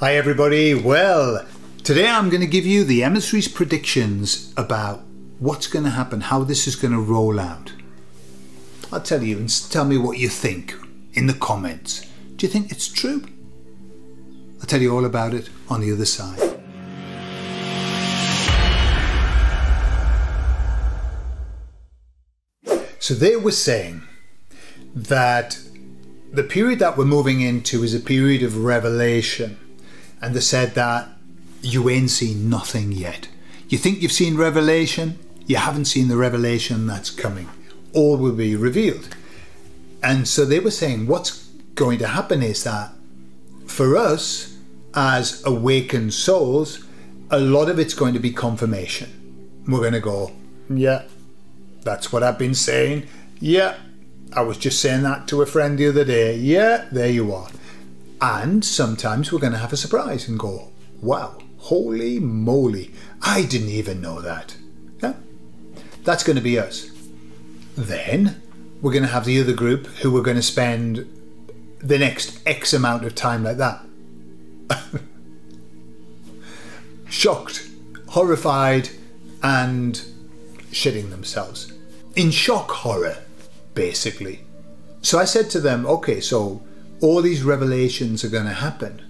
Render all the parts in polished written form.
Hi everybody, well, today I'm going to give you the emissary's predictions about what's going to happen, how this is going to roll out. I'll tell you and tell me what you think in the comments. Do you think it's true? I'll tell you all about it on the other side. So they were saying that the period that we're moving into is a period of revelation. And they said that you ain't seen nothing yet. You think you've seen revelation, you haven't seen the revelation that's coming. All will be revealed. And so they were saying what's going to happen is that for us as awakened souls, a lot of it's going to be confirmation. We're going to go, yeah, that's what I've been saying. Yeah, I was just saying that to a friend the other day. Yeah, there you are. And sometimes we're going to have a surprise and go, wow, holy moly, I didn't even know that. Yeah? That's going to be us. Then we're going to have the other group who are going to spend the next X amount of time like that. Shocked, horrified, and shitting themselves. In shock horror, basically. So I said to them, okay, so all these revelations are going to happen.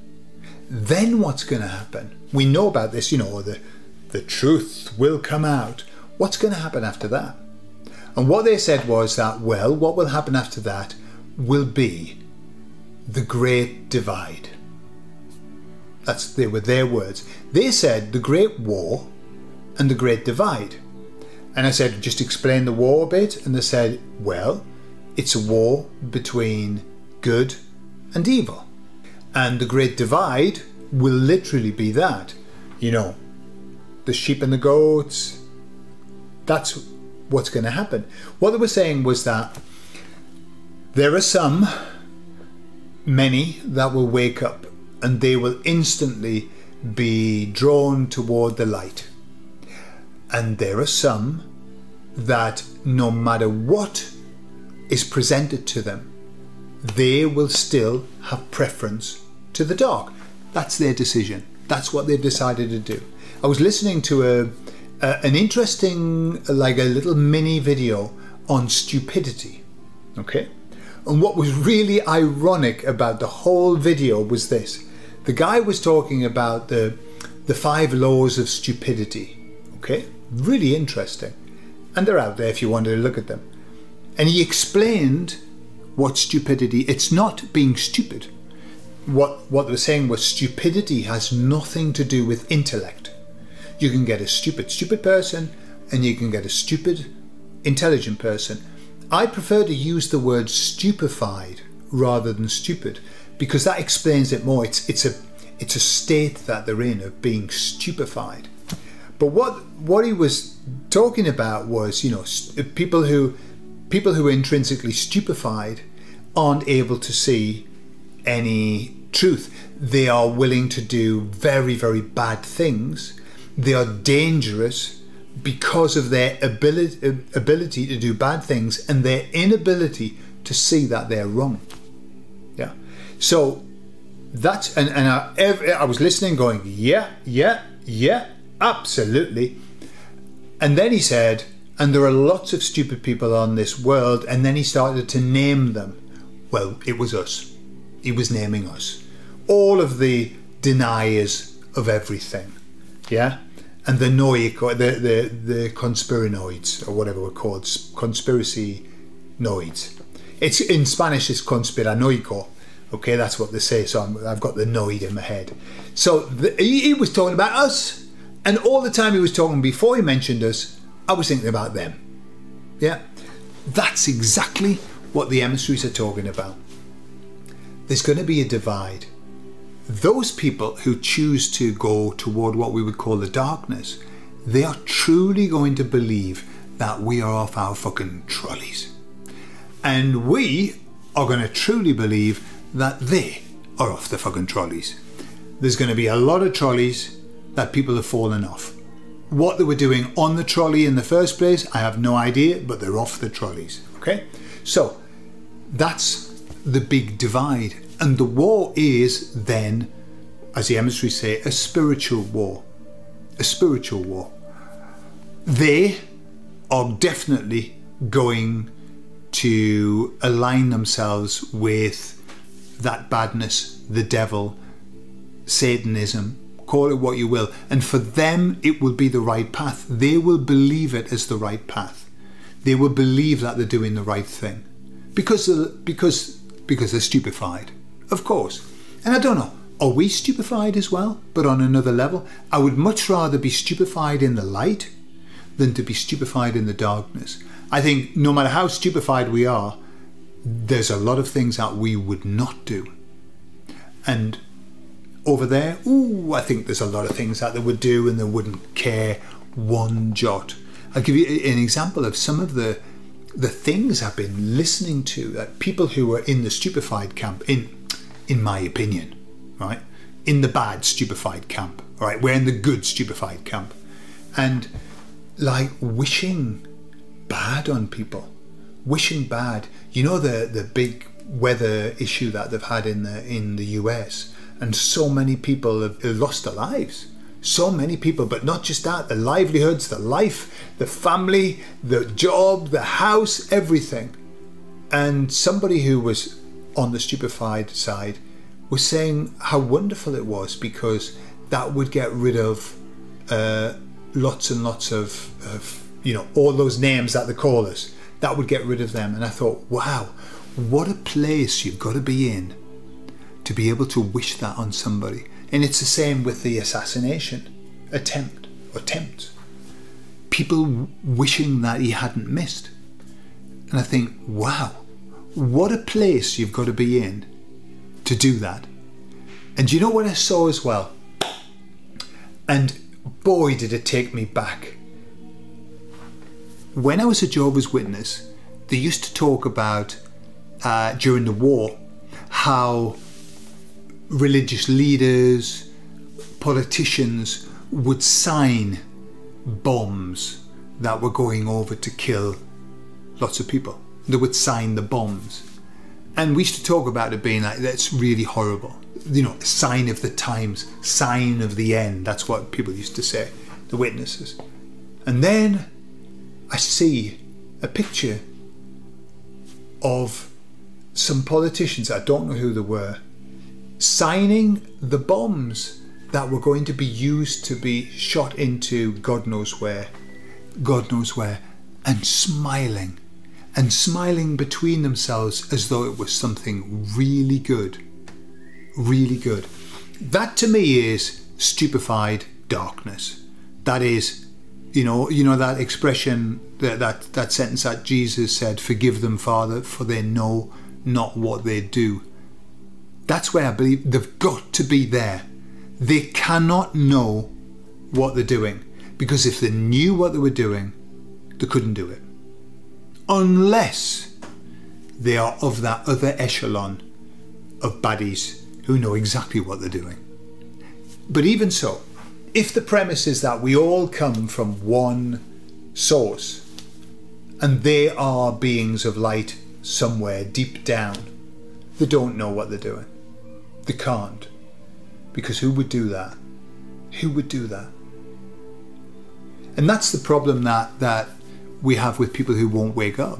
Then what's going to happen? We know about this, you know, the truth will come out. What's going to happen after that? And what they said was that, well, what will happen after that will be the Great Divide. They were their words. They said the Great War and the Great Divide. And I said, just explain the war a bit. And they said, well, it's a war between good and evil. And the Great Divide will literally be that. You know, the sheep and the goats. That's what's going to happen. What they were saying was that there are many that will wake up and they will instantly be drawn toward the light. And there are some that no matter what is presented to them, they will still have preference to the dark. That's their decision. That's what they've decided to do. I was listening to an interesting, like a little mini video on stupidity, okay? And what was really ironic about the whole video was this. The guy was talking about the 5 laws of stupidity, okay? Really interesting. And they're out there if you wanted to look at them. And he explained what stupidity, it's not being stupid. What they were saying was stupidity has nothing to do with intellect. You can get a stupid person and you can get a stupid, intelligent person. I prefer to use the word stupefied rather than stupid because that explains it more. It's a state that they're in of being stupefied. But what he was talking about was, you know, people who are intrinsically stupefied aren't able to see any truth. They are willing to do very, very bad things. They are dangerous because of their ability to do bad things and their inability to see that they're wrong. Yeah. So that's, and I was listening going, yeah, absolutely. And then he said, and there are lots of stupid people on this world, and then he started to name them. Well, it was us. He was naming us. All of the deniers of everything. Yeah? And the the conspiranoids, or whatever we're called, conspiracy noids. It's in Spanish it's conspiranoico. Okay, that's what they say, so I've got the noid in my head. So he was talking about us, and all the time he was talking, before he mentioned us, I was thinking about them. Yeah, that's exactly what the emissaries are talking about. There's going to be a divide. Those people who choose to go toward what we would call the darkness, they are truly going to believe that we are off our fucking trolleys. And we are going to truly believe that they are off the fucking trolleys. There's going to be a lot of trolleys that people have fallen off. What they were doing on the trolley in the first place, I have no idea, but they're off the trolleys. Okay? So that's the big divide. And the war is then as the emissaries say, a spiritual war. A spiritual war. They are definitely going to align themselves with that badness, the devil, Satanism, call it what you will. And for them, it will be the right path. They will believe it as the right path. They will believe that they're doing the right thing. Because they're stupefied, of course. And I don't know, are we stupefied as well, but on another level? I would much rather be stupefied in the light than to be stupefied in the darkness. I think no matter how stupefied we are, there's a lot of things that we would not do. And over there, I think there's a lot of things that they would do and they wouldn't care one jot. I'll give you an example of some of the things I've been listening to, people who are in the stupefied camp, in my opinion, right? In the bad stupefied camp, right? We're in the good stupefied camp. And like wishing bad on people, wishing bad. You know the big weather issue that they've had in the US, and so many people have lost their lives. So many people, but not just that, the livelihoods, the life, the family, the job, the house, everything. And somebody who was on the stupefied side was saying how wonderful it was because that would get rid of lots and lots of all those names that they call us. That would get rid of them. And I thought, wow, what a place you've got to be in to be able to wish that on somebody. And it's the same with the assassination attempt. People wishing that he hadn't missed. And I think, wow, what a place you've got to be in to do that. And you know what I saw as well? And boy, did it take me back. When I was a Jehovah's Witness, they used to talk about, during the war, how religious leaders, politicians would sign bombs that were going over to kill lots of people. They would sign the bombs. And we used to talk about it being like, that's really horrible. You know, sign of the times, sign of the end. That's what people used to say, the witnesses. And then I see a picture of some politicians, I don't know who they were, signing the bombs that were going to be used to be shot into God knows where, and smiling between themselves as though it was something really good, really good. That to me is stupified darkness. That is, you know that expression, that sentence that Jesus said, "Forgive them, Father, for they know not what they do." That's where I believe they've got to be there. They cannot know what they're doing, because if they knew what they were doing, they couldn't do it. Unless they are of that other echelon of baddies who know exactly what they're doing. But even so, if the premise is that we all come from one source and they are beings of light somewhere deep down, they don't know what they're doing. They can't. Because who would do that? Who would do that? And that's the problem that we have with people who won't wake up.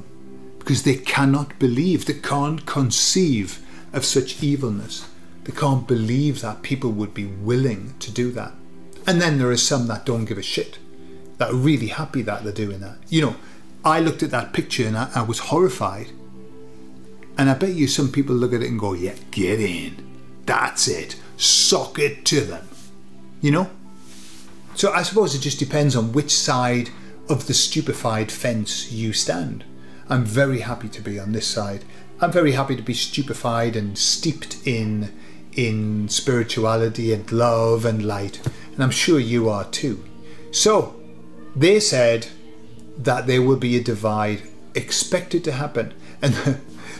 Because they cannot believe, they can't conceive of such evilness. They can't believe that people would be willing to do that. And then there are some that don't give a shit, that are really happy that they're doing that. You know, I looked at that picture and I was horrified. And I bet you some people look at it and go, yeah, get in. That's it. Sock it to them. You know? So I suppose it just depends on which side of the stupefied fence you stand. I'm very happy to be on this side. I'm very happy to be stupefied and steeped in spirituality and love and light. And I'm sure you are too. So they said that there will be a divide expected to happen. And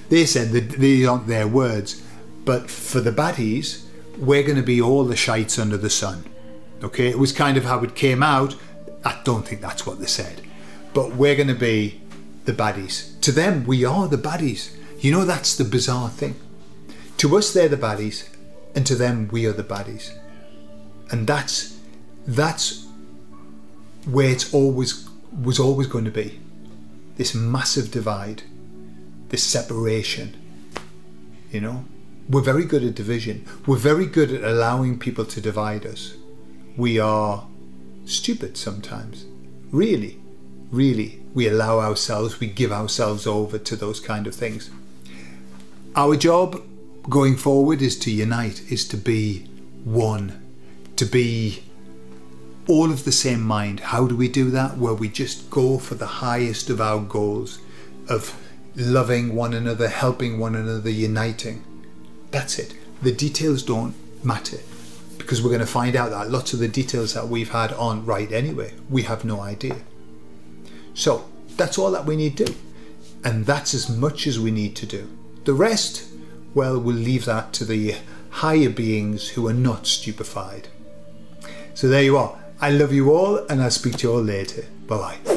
they said that these aren't their words, but for the baddies, we're going to be all the shites under the sun. Okay, it was kind of how it came out. I don't think that's what they said, but we're going to be the baddies. To them, we are the baddies. You know, that's the bizarre thing. To us, they're the baddies. and to them we are the baddies. And that's where it's was always going to be. This massive divide, this separation, you know. We're very good at division. We're very good at allowing people to divide us. We are stupid sometimes. Really, really. We allow ourselves, we give ourselves over to those kind of things. Our job going forward is to unite, is to be one, to be all of the same mind. How do we do that? Well, we just go for the highest of our goals of loving one another, helping one another, uniting. That's it. The details don't matter, because we're going to find out that lots of the details that we've had aren't right anyway. We have no idea. So that's all that we need to do. And that's as much as we need to do. The rest, well, we'll leave that to the higher beings who are not stupefied. So there you are. I love you all, and I'll speak to you all later. Bye-bye.